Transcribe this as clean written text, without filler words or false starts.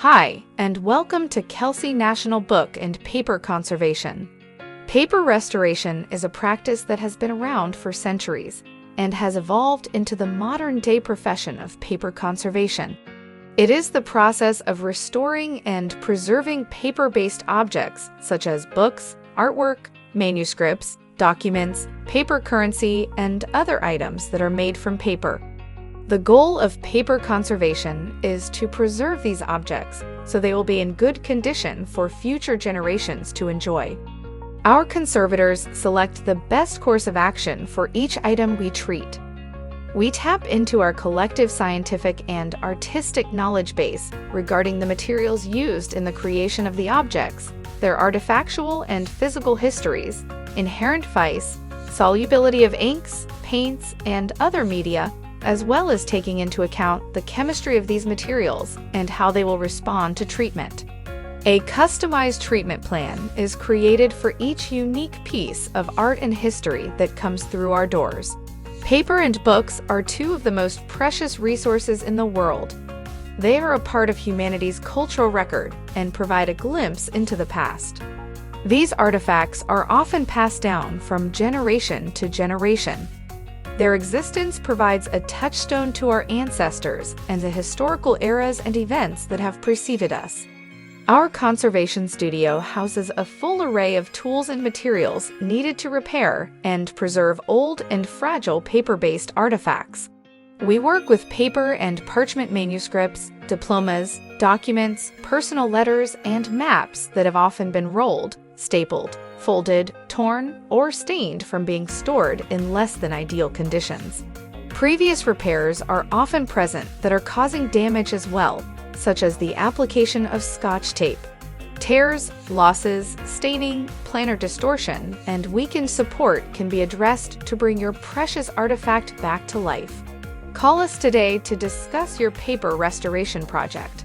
Hi, and welcome to Kelsey National Book and Paper Conservation. Paper restoration is a practice that has been around for centuries and has evolved into the modern-day profession of paper conservation. It is the process of restoring and preserving paper-based objects such as books, artwork, manuscripts, documents, paper currency, and other items that are made from paper. The goal of paper conservation is to preserve these objects so they will be in good condition for future generations to enjoy. Our conservators select the best course of action for each item we treat. We tap into our collective scientific and artistic knowledge base regarding the materials used in the creation of the objects, their artifactual and physical histories, inherent vice, solubility of inks, paints, and other media, as well as taking into account the chemistry of these materials and how they will respond to treatment. A customized treatment plan is created for each unique piece of art and history that comes through our doors. Paper and books are two of the most precious resources in the world. They are a part of humanity's cultural record and provide a glimpse into the past. These artifacts are often passed down from generation to generation. Their existence provides a touchstone to our ancestors and the historical eras and events that have preceded us. Our conservation studio houses a full array of tools and materials needed to repair and preserve old and fragile paper-based artifacts. We work with paper and parchment manuscripts, diplomas, documents, personal letters, and maps that have often been rolled, stapled, folded, torn, or stained from being stored in less than ideal conditions. Previous repairs are often present that are causing damage as well, such as the application of Scotch tape. Tears, losses, staining, planar distortion, and weakened support can be addressed to bring your precious artifact back to life. Call us today to discuss your paper restoration project.